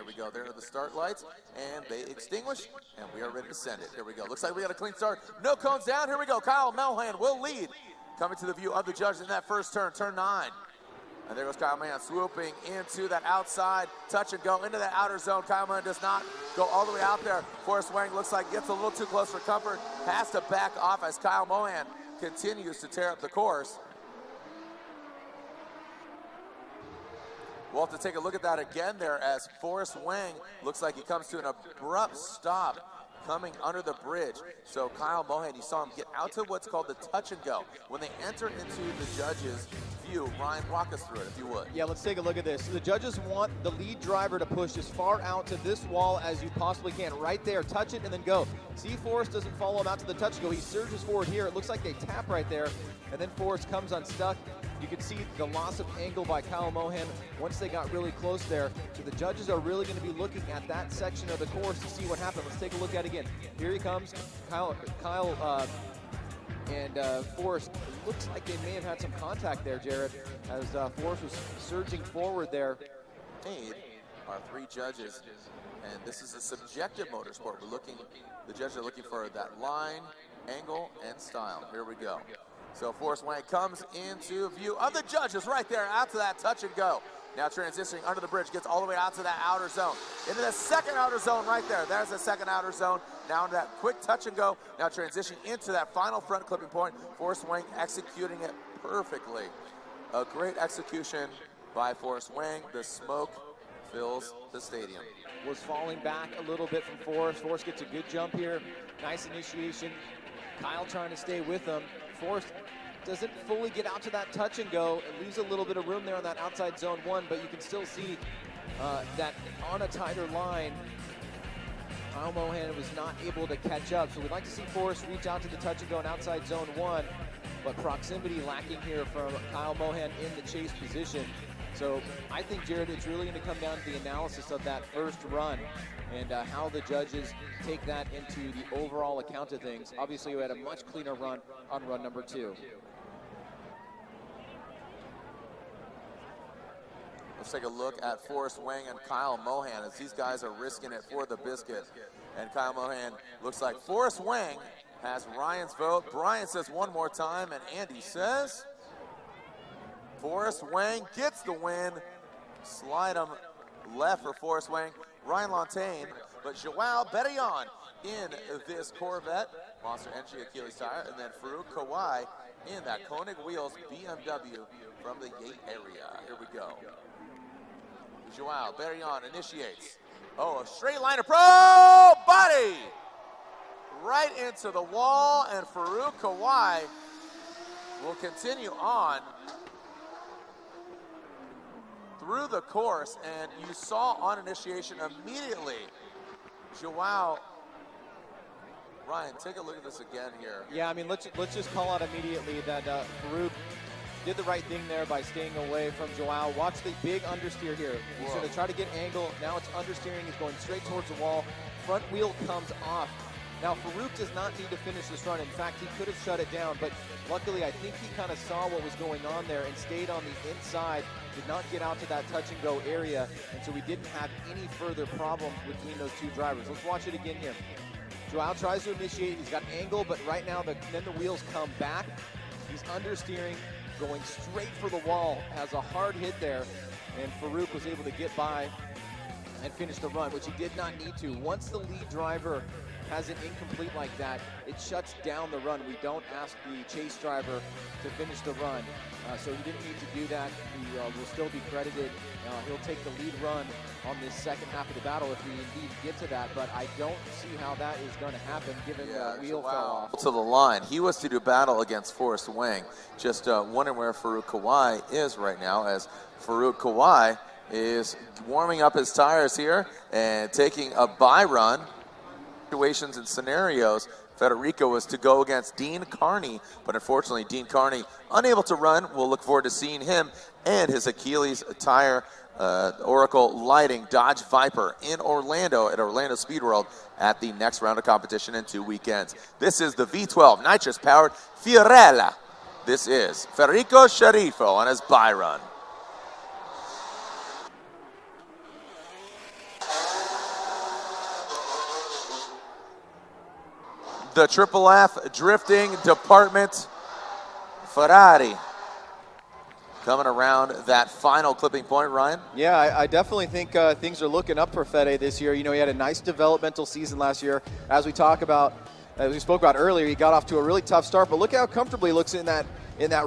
Here we go. There are the start lights, and they extinguish, and we are ready to send it. Here we go. Looks like we got a clean start. No cones down. Here we go. Kyle Melhan will lead. Coming to the view of the judges in that first turn, turn 9. And there goes Kyle Melhan swooping into that outside touch and go into that outer zone. Kyle Melhan does not go all the way out there. Forrest Wang looks like gets a little too close for comfort. Has to back off as Kyle Melhan continues to tear up the course. We'll have to take a look at that again there as Forrest Wang looks like he comes to an abrupt stop coming under the bridge. So Kyle Melhan, you saw him get out to what's called the touch and go. When they enter into the judges' view, Ryan, walk us through it if you would. Yeah, let's take a look at this. So the judges want the lead driver to push as far out to this wall as you possibly can. Right there, touch it and then go. See, Forrest doesn't follow him out to the touch and go. He surges forward here. It looks like they tap right there, and then Forrest comes unstuck. You can see the loss of angle by Kyle Melhan once they got really close there. So the judges are really going to be looking at that section of the course to see what happened. Let's take a look at it again. Here he comes, Kyle and Forrest. It looks like they may have had some contact there, Jared, as Forrest was surging forward there. Our 3 judges, and this is a subjective motorsport. The judges are looking for that line, angle, and style. Here we go. So Forrest Wang comes into view of the judges right there, out to that touch and go. Now transitioning under the bridge, gets all the way out to that outer zone. Into the second outer zone right there. There's the second outer zone. Now into that quick touch and go. Now transitioning into that final front clipping point. Forrest Wang executing it perfectly. A great execution by Forrest Wang. The smoke fills the stadium. Was falling back a little bit from Forrest. Forrest gets a good jump here. Nice initiation. Kyle trying to stay with him. Forrest doesn't fully get out to that touch and go. It leaves a little bit of room there on that outside zone 1, but you can still see that on a tighter line, Kyle Melhan was not able to catch up. So we'd like to see Forrest reach out to the touch and go in outside zone 1, but proximity lacking here from Kyle Melhan in the chase position. So I think, Jared, it's really going to come down to the analysis of that first run and how the judges take that into the overall account of things. Obviously, we had a much cleaner run on run number 2. Let's take a look at Forrest Wang and Kyle Melhan as these guys are risking it for the biscuit. And Kyle Melhan looks like Forrest Wang has Ryan's vote. Brian says one more time, and Andy says Forrest Wang gets the win. Slide him left for Forrest Wang. Ryan Lantagne, but Joao Berillon in this Corvette, Monster Energy Achilles tire, and then Farouk Kawai in that Koenig Wheels BMW from the Yate area. Here we go. Joao Berillon initiates. Oh, a straight line approach, body! Right into the wall, and Farouk Kawai will continue on through the course, and you saw on initiation immediately, Joao. Ryan, take a look at this again here. Yeah, I mean, let's just call out immediately that Farouk did the right thing there by staying away from Joao. Watch the big understeer here. He's going to try to get angle. Now it's understeering. He's going straight towards the wall. Front wheel comes off. Now, Farouk does not need to finish this run. In fact, he could have shut it down, but luckily, I think he kind of saw what was going on there and stayed on the inside, did not get out to that touch-and-go area, and so we didn't have any further problem between those 2 drivers. Let's watch it again here. Joao tries to initiate. He's got angle, but right now, then the wheels come back. He's understeering, going straight for the wall, has a hard hit there, and Farouk was able to get by and finish the run, which he did not need to. Once the lead driver has it incomplete like that, it shuts down the run. We don't ask the chase driver to finish the run. So he didn't need to do that. He will still be credited. He'll take the lead run on this second half of the battle if we indeed get to that, but I don't see how that is going to happen given the wheel fell off. To the line. He was to do battle against Forrest Wang. Just wondering where Farouk Kawai is right now, as Farouk Kawai is warming up his tires here and taking a bye run. Situations and scenarios, Federico was to go against Dean Carney, but unfortunately Dean Carney unable to run. We'll look forward to seeing him and his Achilles tire Oracle Lighting Dodge Viper in Orlando at Orlando Speed World at the next round of competition in 2 weekends. This is the V12 nitrous powered Fiorella. This is Federico Sharifo on his bye run. the Triple F Drifting Department Ferrari coming around that final clipping point, Ryan. Yeah, I definitely think things are looking up for Fede this year. You know, he had a nice developmental season last year. As we spoke about earlier, he got off to a really tough start, but look how comfortably he looks in that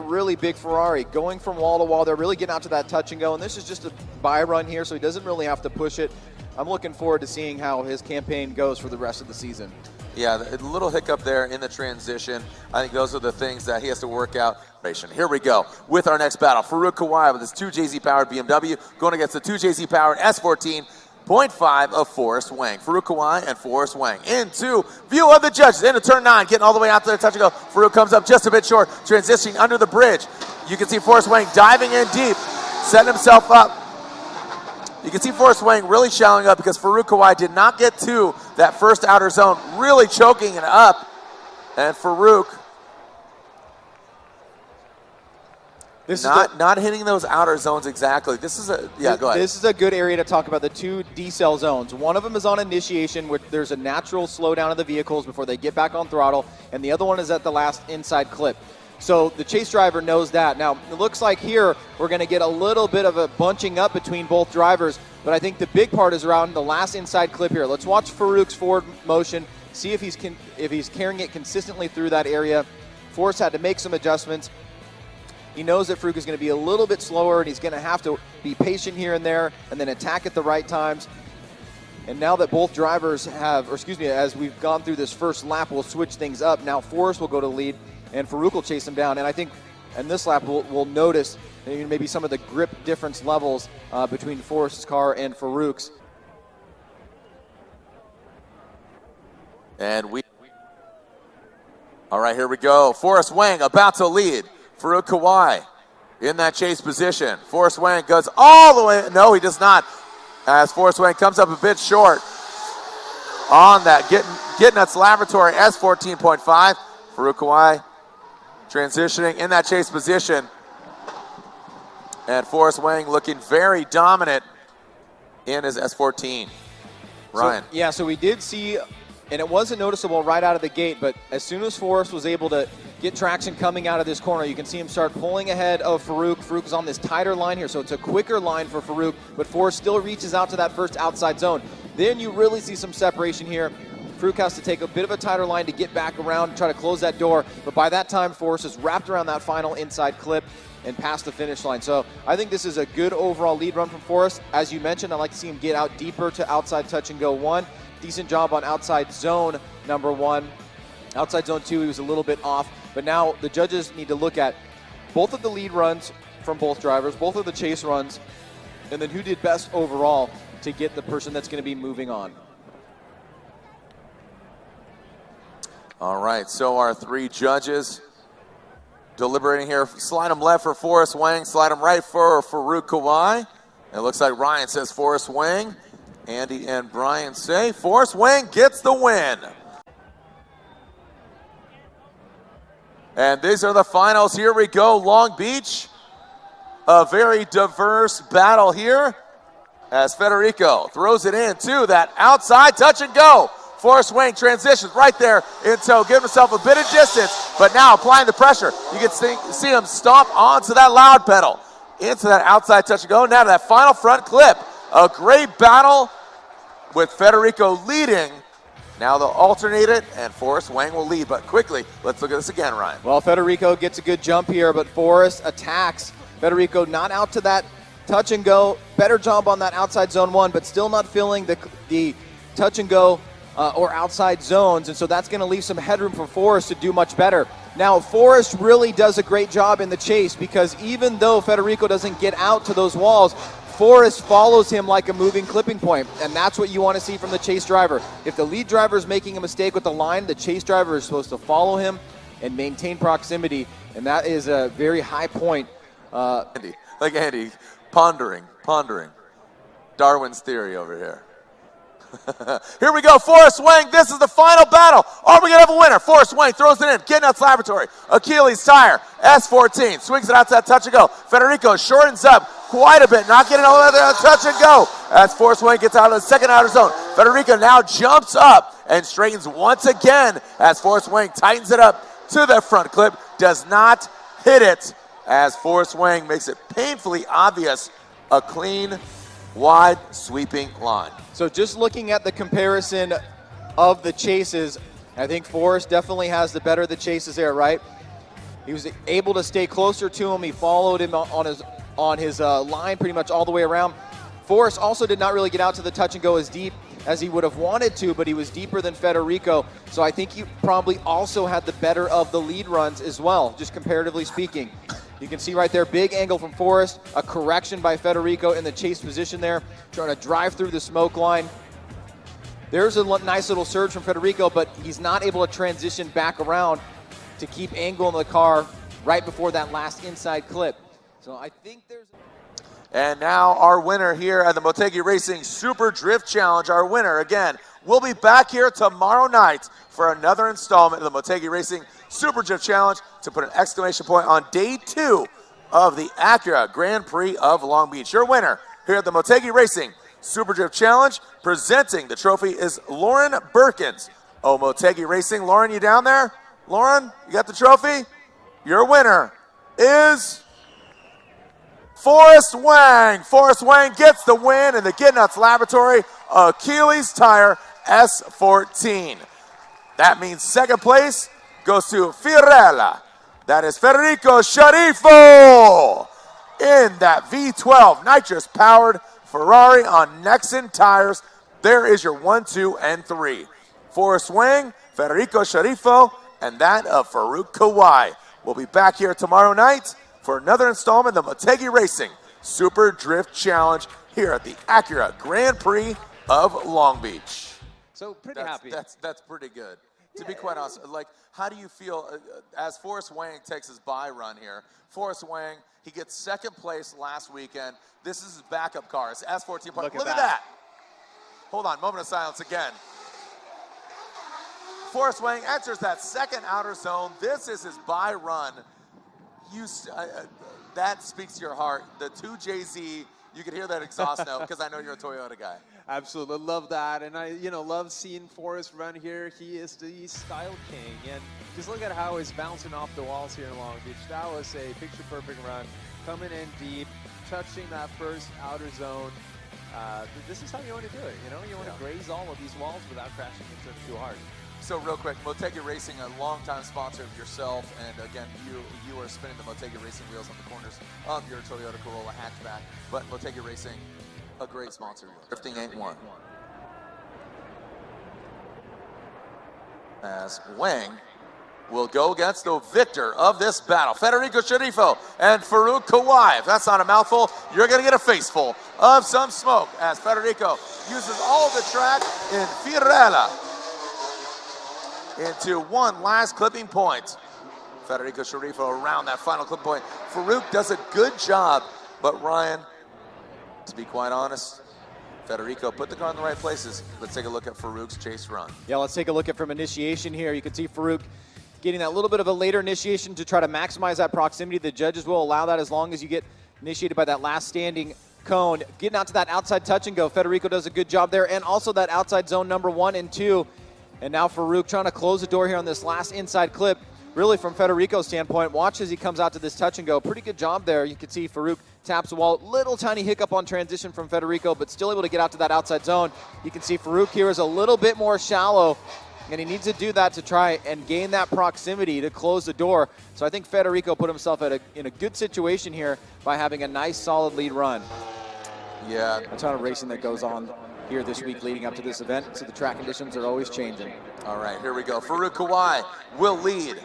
really big Ferrari, going from wall to wall. They're really getting out to that touch and go, and this is just a buy run here, so he doesn't really have to push it. I'm looking forward to seeing how his campaign goes for the rest of the season. Yeah, a little hiccup there in the transition. I think those are the things that he has to work out. Here we go with our next battle. Farouk Kawai with his 2JZ powered BMW going against the 2JZ powered S14.5 of Forrest Wang. Farouk Kawai and Forrest Wang into view of the judges into turn 9, getting all the way out to the touch and go. Farouk comes up just a bit short, transitioning under the bridge. You can see Forrest Wang diving in deep, setting himself up. You can see Forrest Wang really shallowing up because Farouk Kawai did not get to that first outer zone, really choking it up. And Farouk not hitting those outer zones exactly. This is go ahead. This is a good area to talk about the two decel zones. One of them is on initiation, where there's a natural slowdown of the vehicles before they get back on throttle, and the other one is at the last inside clip. So the chase driver knows that. Now, it looks like here we're going to get a little bit of a bunching up between both drivers, but I think the big part is around the last inside clip here. Let's watch Farouk's forward motion, see if he's carrying it consistently through that area. Forrest had to make some adjustments. He knows that Farouk is going to be a little bit slower, and he's going to have to be patient here and there and then attack at the right times. And now that both drivers as we've gone through this first lap, we'll switch things up. Now Forrest will go to lead, and Farouk will chase him down. And I think in this lap, we'll notice maybe some of the grip difference levels between Forrest's car and Farouk's. All right, here we go. Forrest Wang about to lead. Farouk Kawai in that chase position. Forrest Wang goes all the way. No, he does not. As Forrest Wang comes up a bit short on that Gitnuts Laboratory S14.5. Farouk Kawai transitioning in that chase position. And Forrest Wang looking very dominant in his S14. Ryan. So we did see, and it wasn't noticeable right out of the gate, but as soon as Forrest was able to get traction coming out of this corner, you can see him start pulling ahead of Farouk. Farouk is on this tighter line here, so it's a quicker line for Farouk, but Forrest still reaches out to that first outside zone. Then you really see some separation here. Farouk has to take a bit of a tighter line to get back around and try to close that door, but by that time, Forrest is wrapped around that final inside clip and past the finish line. So I think this is a good overall lead run from Forrest. As you mentioned, I'd like to see him get out deeper to outside touch and go 1. Decent job on outside zone number 1. Outside zone 2, he was a little bit off. But now the judges need to look at both of the lead runs from both drivers, both of the chase runs, and then who did best overall to get the person that's going to be moving on. All right, so our 3 judges deliberating here. Slide them left for Forrest Wang, slide them right for Farouk Kawai. It looks like Ryan says Forrest Wang. Andy and Brian say Forrest Wang gets the win. And these are the finals. Here we go, Long Beach. A very diverse battle here as Federico throws it in to that outside touch and go. Forrest Wang transitions right there in tow, giving himself a bit of distance, but now applying the pressure. You can see him stomp onto that loud pedal, into that outside touch and go. Now to that final front clip. A great battle with Federico leading. Now they'll alternate it, and Forrest Wang will lead. But quickly, let's look at this again, Ryan. Well, Federico gets a good jump here, but Forrest attacks. Federico not out to that touch and go. Better job on that outside zone 1, but still not filling the touch and go or outside zones, and so that's going to leave some headroom for Forrest to do much better. Now, Forrest really does a great job in the chase because even though Federico doesn't get out to those walls, Forrest follows him like a moving clipping point, and that's what you want to see from the chase driver. If the lead driver is making a mistake with the line, the chase driver is supposed to follow him and maintain proximity, and that is a very high point. Andy, pondering Darwin's theory over here. Here we go, Forrest Wang. This is the final battle. Are we going to have a winner? Forrest Wang throws it in. Gitnuts Laboratory. Achilles tire. S14. Swings it out to that touch and go. Federico shortens up quite a bit. Not getting all that touch and go. As Forrest Wang gets out of the second outer zone. Federico now jumps up and straightens once again as Forrest Wang tightens it up to the front clip. Does not hit it as Forrest Wang makes it painfully obvious. A clean, wide, sweeping line. So just looking at the comparison of the chases, I think Forrest definitely has the better of the chases there, right? He was able to stay closer to him. He followed him on his line pretty much all the way around. Forrest also did not really get out to the touch and go as deep as he would have wanted to, but he was deeper than Federico. So I think he probably also had the better of the lead runs as well, just comparatively speaking. You can see right there, big angle from Forrest, a correction by Federico in the chase position there, trying to drive through the smoke line. There's a nice little surge from Federico, but he's not able to transition back around to keep angle in the car right before that last inside clip. So I think there's... And now our winner here at the Motegi Racing Super Drift Challenge, our winner again, will be back here tomorrow night for another installment of the Motegi Racing Super Drift Challenge to put an exclamation point on day 2 of the Acura Grand Prix of Long Beach. Your winner here at the Motegi Racing Super Drift Challenge, presenting the trophy, is Lauren Birkins. Oh, Motegi Racing. Lauren, you down there? Lauren, you got the trophy? Your winner is Forrest Wang. Forrest Wang gets the win in the Get Nuts Laboratory Achilles Tire S14. That means second place goes to Fiorella. That is Federico Sharifo in that V12 nitrous-powered Ferrari on Nexen tires. There is your 1, 2, and 3. Forrest Wang, Federico Sharifo, and that of Farouk Kawai. We'll be back here tomorrow night for another installment of the Motegi Racing Super Drift Challenge here at the Acura Grand Prix of Long Beach. So pretty happy. That's pretty good. To be quite honest, like, how do you feel as Forrest Wang takes his bye run here? Forrest Wang, he gets second place last weekend. This is his backup car. It's S14. Look at that. Hold on, moment of silence again. Forrest Wang enters that second outer zone. This is his bye run. That speaks to your heart. The 2JZ, you can hear that exhaust note because I know you're a Toyota guy. Absolutely, love that, and I, love seeing Forrest run here. He is the style king, and just look at how he's bouncing off the walls here in Long Beach. That was a picture-perfect run, coming in deep, touching that first outer zone. This is how you want to do it. You want to graze all of these walls without crashing into them too hard. So real quick, Motegi Racing, a longtime sponsor of yourself, and again, you are spinning the Motegi Racing wheels on the corners of your Toyota Corolla hatchback. But Motegi Racing, a great sponsor of yours. Drifting ain't one. As Wang will go against the victor of this battle, Federico Sharifo and Farouk Kawai. If that's not a mouthful, you're going to get a face full of some smoke as Federico uses all of the track in Fiorella into one last clipping point. Federico Sharifo around that final clipping point. Farouk does a good job, but Ryan, to be quite honest, Federico put the car in the right places. Let's take a look at Farouk's chase run. Yeah, let's take a look at from initiation here. You can see Farouk getting that little bit of a later initiation to try to maximize that proximity. The judges will allow that as long as you get initiated by that last standing cone. Getting out to that outside touch and go. Federico does a good job there, and also that outside zone number 1 and 2. And now Farouk trying to close the door here on this last inside clip. Really, from Federico's standpoint, watch as he comes out to this touch and go. Pretty good job there. You can see Farouk taps the wall. Little tiny hiccup on transition from Federico, but still able to get out to that outside zone. You can see Farouk here is a little bit more shallow, and he needs to do that to try and gain that proximity to close the door. So I think Federico put himself in a good situation here by having a nice, solid lead run. Yeah. A ton of racing that goes on here this week leading up to this event, so the track conditions are always changing. All right, here we go. Farouk Kawai will lead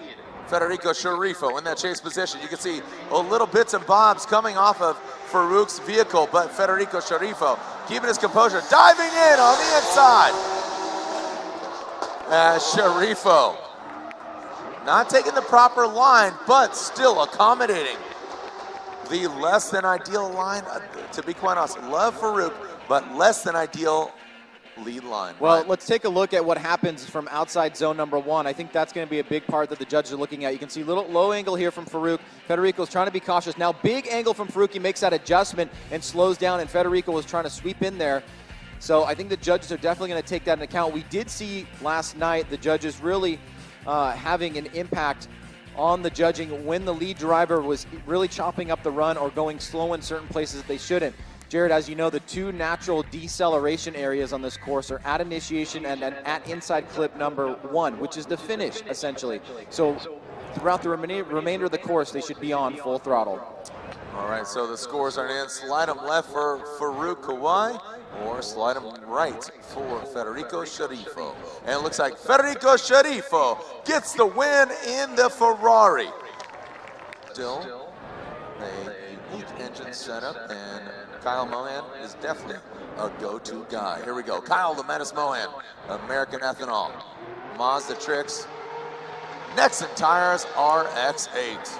Federico Sharifo in that chase position. You can see little bits and bobs coming off of Farouk's vehicle, but Federico Sharifo keeping his composure, diving in on the inside. As Sharifo not taking the proper line, but still accommodating the less than ideal line. To be quite honest, love Farouk, but less than ideal lead line. Well, let's take a look at what happens from outside zone number 1. I think that's going to be a big part that the judges are looking at. You can see little low angle here from Farouk. Federico's trying to be cautious. Now big angle from Farouk. He makes that adjustment and slows down, and Federico was trying to sweep in there. So I think the judges are definitely going to take that into account. We did see last night the judges really having an impact on the judging when the lead driver was really chopping up the run or going slow in certain places that they shouldn't. Jared, as you know, the two natural deceleration areas on this course are at initiation and then at inside clip number 1, which is the finish, essentially. So throughout the remainder of the course, they should be on full throttle. All right, so the scores are in. Slide them left for Farouk Kawai, or slide them right for Federico Sharifo. And it looks like Federico Sharifo gets the win in the Ferrari. Still a unique engine setup, and Kyle Mohan is definitely a go-to guy. Here we go. Kyle the Menace Mohan, American Ethanol, Mazda Tricks, Nexen Tires RX-8.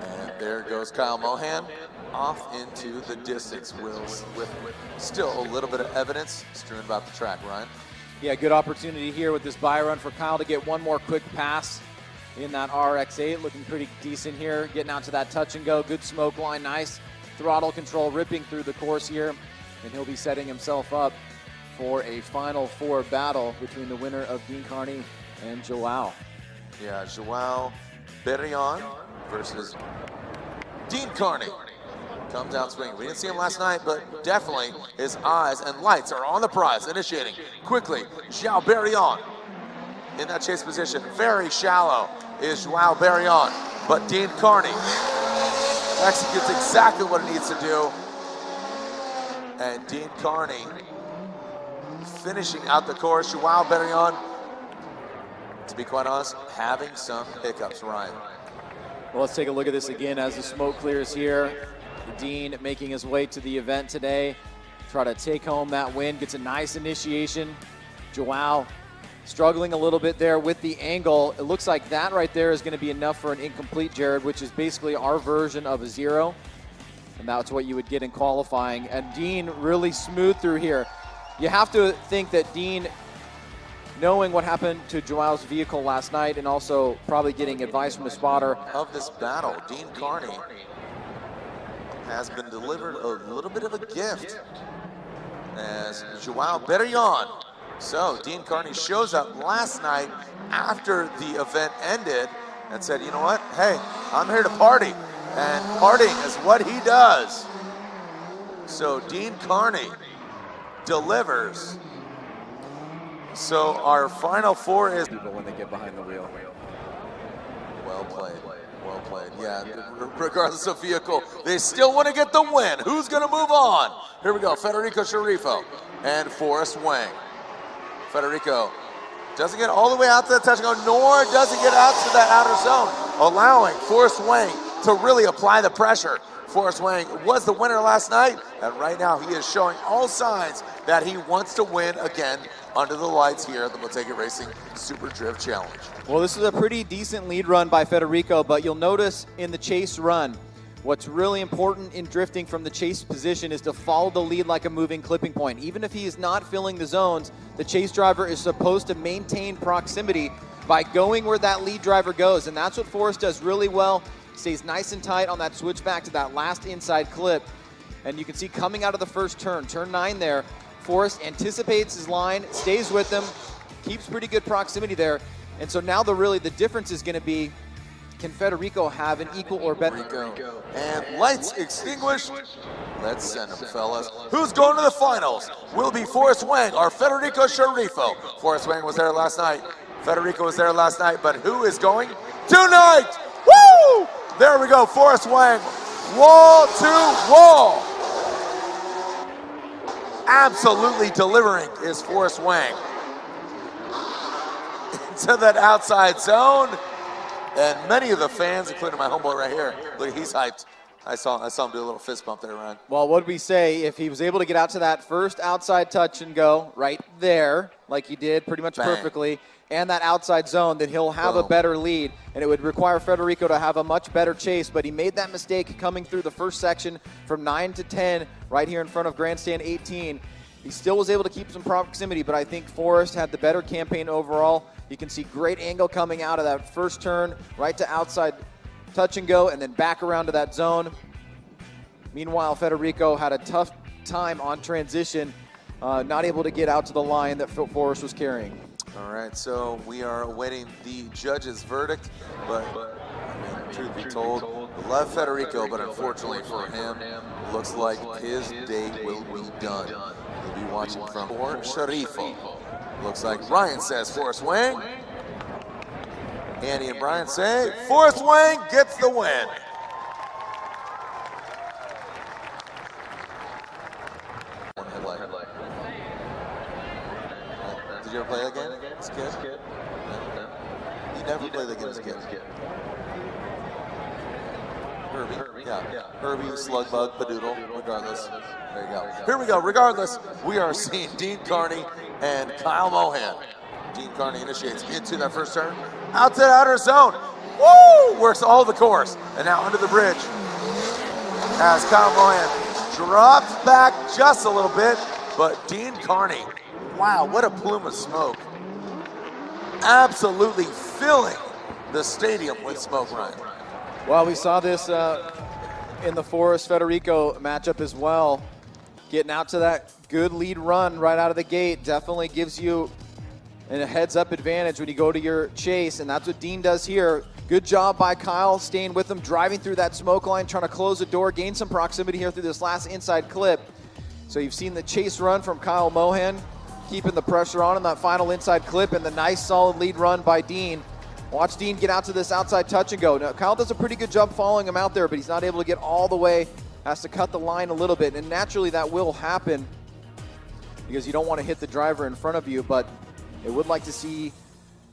And there goes Kyle Mohan off into the distance, Wills, with still a little bit of evidence strewn about the track, Ryan. Yeah, good opportunity here with this buy run for Kyle to get one more quick pass in that RX-8. Looking pretty decent here, getting out to that touch and go. Good smoke line, nice throttle control ripping through the course here. And he'll be setting himself up for a Final Four battle between the winner of Dean Carney and Joao. Yeah, Joao Berrion versus Dean Carney. Comes out swinging. We didn't see him last night, but definitely his eyes and lights are on the prize. Initiating quickly, Joao Berrion in that chase position. Very shallow is Joao Berrion, but Dean Carney executes exactly what it needs to do. And Dean Carney finishing out the course. Joao Berrion, to be quite honest, having some hiccups, Ryan. Well, let's take a look at this again as the smoke clears here. Dean making his way to the event today. Try to take home that win, gets a nice initiation. Joao struggling a little bit there with the angle. It looks like that right there is going to be enough for an incomplete, Jared, which is basically our version of a 0. And that's what you would get in qualifying. And Dean really smooth through here. You have to think that Dean, knowing what happened to Joao's vehicle last night and also probably getting advice from a spotter of this battle, Dean Carney has been delivered a little bit of a gift as Joao Berrion. So Dean Carney shows up last night after the event ended and said, you know what, hey, I'm here to party. And partying is what he does. So Dean Carney delivers. So our Final Four is people when they get behind the wheel. Well played. Well played. Yeah, regardless of vehicle, they still want to get the win. Who's going to move on? Here we go. Federico Sharifo and Forrest Wang. Federico doesn't get all the way out to the touch and go, nor does he get out to that outer zone, allowing Forrest Wang to really apply the pressure. Forrest Wang was the winner last night, and right now he is showing all signs that he wants to win again under the lights here at the Motegi Racing Super Drift Challenge. Well, this is a pretty decent lead run by Federico, but you'll notice in the chase run, what's really important in drifting from the chase position is to follow the lead like a moving clipping point. Even if he is not filling the zones, the chase driver is supposed to maintain proximity by going where that lead driver goes, and that's what Forrest does really well. Stays nice and tight on that switch back to that last inside clip. And you can see coming out of the first turn, turn 9 there, Forrest anticipates his line, stays with him, keeps pretty good proximity there. And so now the difference is going to be, can Federico have an equal or better? And lights extinguished. Let's send them, fellas. Who's going to the finals? Will it be Forrest Wang or Federico Sharifo? Forrest Wang was there last night. Federico was there last night, but who is going tonight? Woo! There we go, Forrest Wang, wall to wall. Absolutely delivering is Forrest Wang. Into that outside zone. And many of the fans, including my homeboy right here, look, he's hyped. I saw him do a little fist bump there, Ryan. Well, what did we say? If he was able to get out to that first outside touch and go right there, like he did pretty much perfectly, and that outside zone, then he'll have a better lead. And it would require Federico to have a much better chase, but he made that mistake coming through the first section from 9 to 10 right here in front of Grandstand 18. He still was able to keep some proximity, but I think Forrest had the better campaign overall. You can see great angle coming out of that first turn, right to outside touch and go, and then back around to that zone. Meanwhile, Federico had a tough time on transition, not able to get out to the line that Forrest was carrying. All right, so we are awaiting the judge's verdict, but I mean, truth be told, love Federico, but unfortunately for him, looks like his day will be done. We'll be watching from Sharifo. Looks like Ryan says Forrest Wang. Andy and Brian say Forrest Wang gets the win. Did you ever play that game as a kid? No. You never played that game as a kid? Herbie, yeah. Herbie, Slugbug, Padoodle, regardless. There you go. Here we go. Regardless, we are seeing Dean Carney and Kyle Mohan. Dean Carney initiates into that first turn. Out to the outer zone. Woo! Works all the course. And now under the bridge as Kyle Mohan drops back just a little bit. But Dean Carney, wow, what a plume of smoke. Absolutely filling the stadium with smoke, Ryan. Well, we saw this in the Forrest Federico matchup as well. Getting out to that good lead run right out of the gate definitely gives you a heads-up advantage when you go to your chase, and that's what Dean does here. Good job by Kyle, staying with him, driving through that smoke line, trying to close the door, gain some proximity here through this last inside clip. So you've seen the chase run from Kyle Mohan, keeping the pressure on in that final inside clip, and the nice solid lead run by Dean. Watch Dean get out to this outside touch and go. Now, Kyle does a pretty good job following him out there, but he's not able to get all the way, has to cut the line a little bit, and naturally that will happen because you don't want to hit the driver in front of you, but they would like to see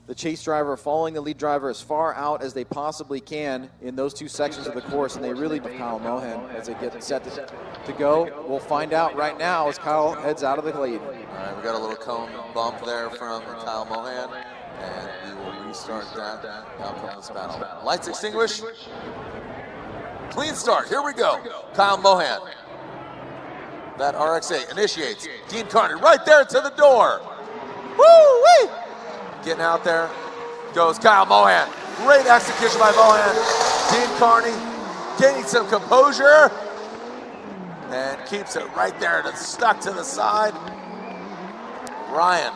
the chase driver following the lead driver as far out as they possibly can in those two sections of the course, and they really do. Kyle Mohan as they get set to go. We'll find out right now as Kyle heads out of the lead. All right, we got a little cone bump there from Kyle Mohan, and we will restart that outcome of this battle. Lights extinguish. Clean start, here we go. Kyle Mohan. That RX-8 initiates. Dean Carney right there to the door. Woo-wee! Getting out there goes Kyle Mohan. Great execution by Mohan. Dean Carney gaining some composure and keeps it right there. It's stuck to the side. Ryan.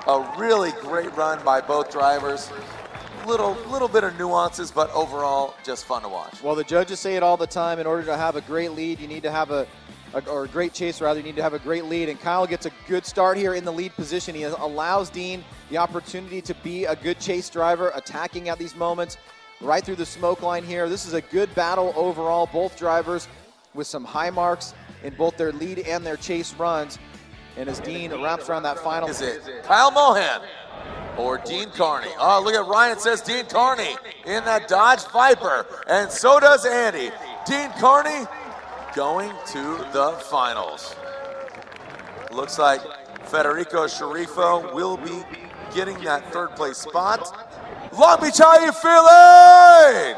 A really great run by both drivers. Little bit of nuances, but overall just fun to watch. Well, the judges say it all the time. In order to have a great lead, you need to have a great chase rather, you need to have a great lead, and Kyle gets a good start here in the lead position. He allows Dean the opportunity to be a good chase driver, attacking at these moments, right through the smoke line here. This is a good battle overall, both drivers with some high marks in both their lead and their chase runs. And as Dean wraps around that final. Is it Kyle Mohan or Dean Carney? Oh, look at Ryan says Dean Carney in that Dodge Viper, and so does Andy. Dean Carney going to the finals. Looks like Federico Sharifo will be getting that third place spot. Long Beach, how you feeling?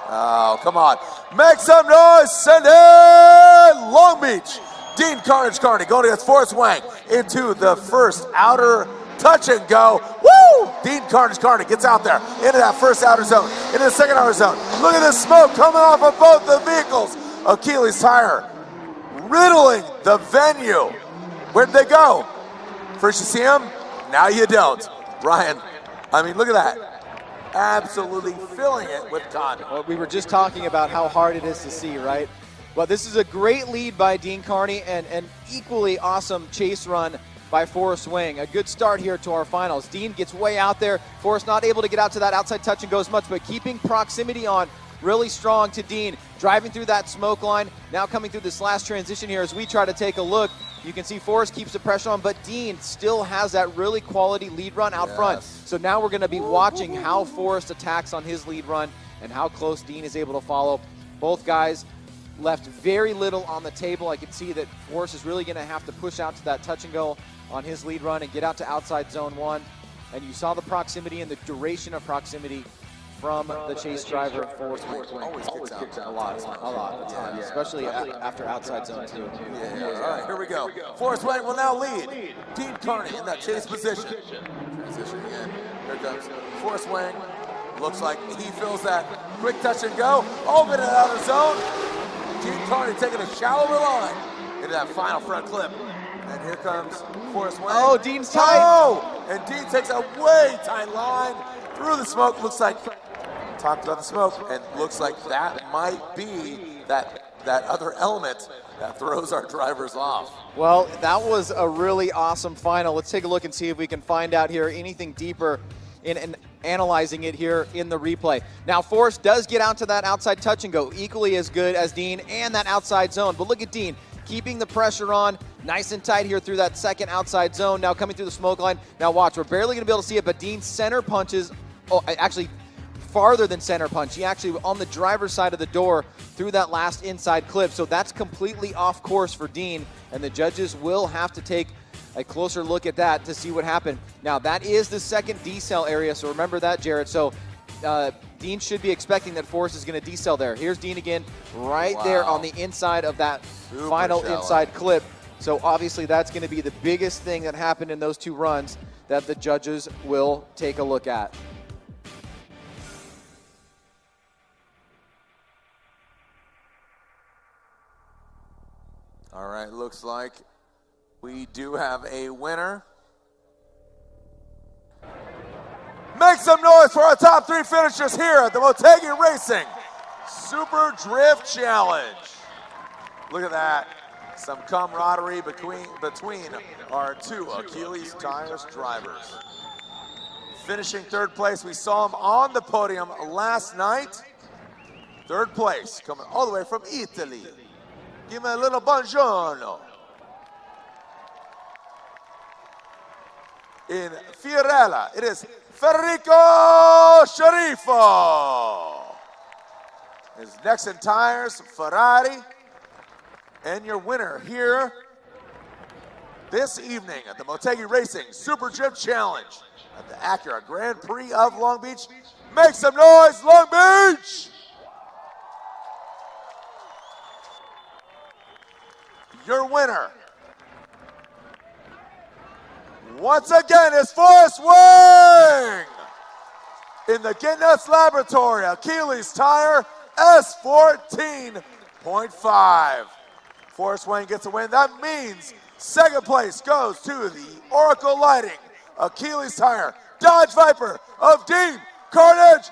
Oh, come on. Make some noise, send in Long Beach. Dean Carney going against Forrest Wang into the first outer touch and go. Woo! Dean Carney gets out there into that first outer zone, into the second outer zone. Look at the smoke coming off of both the vehicles. Achilles tire riddling the venue. Where'd they go? First you see them, now you don't. Ryan, I mean, look at that. Absolutely filling it with content. Well, we were just talking about how hard it is to see, right? Well, this is a great lead by Dean Carney and an equally awesome chase run by Forrest Wang. A good start here to our finals. Dean gets way out there. Forrest not able to get out to that outside touch and go as much, but keeping proximity on really strong to Dean. Driving through that smoke line. Now coming through this last transition here as we try to take a look. You can see Forrest keeps the pressure on, but Dean still has that really quality lead run out front. So now we're going to be watching how Forrest attacks on his lead run and how close Dean is able to follow. Both guys left very little on the table. I can see that Forrest is really going to have to push out to that touch and go on his lead run and get out to outside zone one. And you saw the proximity and the duration of proximity from the chase driver for Forest Wing. Always kicks out. A lot, a ton, especially after outside zone too. Yeah. All right, here we go. Forest Wing will now lead. Dean Carney in that chase position. Transition again. Here comes Forest Wing. Looks like he feels that quick touch and go. Open it out of the zone. Dean Carney taking a shallower line into that final front clip. And here comes Forest Wing. Oh, Dean's tight. Oh, and Dean takes a way tight line through the smoke. Looks like, talked about the smoke, and looks like that might be that other element that throws our drivers off. Well, that was a really awesome final. Let's take a look and see if we can find out here anything deeper in analyzing it here in the replay. Now, Forrest does get out to that outside touch and go, equally as good as Dean and that outside zone. But look at Dean, keeping the pressure on, nice and tight here through that second outside zone. Now coming through the smoke line. Now watch, we're barely gonna be able to see it, but Dean center punches, actually farther than center punch. He actually on the driver's side of the door through that last inside clip. So that's completely off course for Dean, and the judges will have to take a closer look at that to see what happened. Now that is the second decel area, so remember that, Jared. So Dean should be expecting that Forrest is going to decel there. Here's Dean again, right there on the inside of that final inside clip. So obviously that's going to be the biggest thing that happened in those two runs that the judges will take a look at. All right, looks like we do have a winner. Make some noise for our top three finishers here at the Motegi Racing Super Drift Challenge. Look at that. Some camaraderie between our two Achilles Tires drivers. Finishing third place, we saw him on the podium last night. Third place, coming all the way from Italy. Give me a little buongiorno. In Fiorella, it is Federico Sharifo. His next in tires, Ferrari. And your winner here this evening at the Motegi Racing Super Drift Challenge at the Acura Grand Prix of Long Beach. Make some noise, Long Beach! Your winner, once again, is Forrest Wing in the Get Nuts Laboratory Achilles Tire S14.5. Forrest Wing gets a win. That means second place goes to the Oracle Lighting Achilles Tire Dodge Viper of Dean Carney.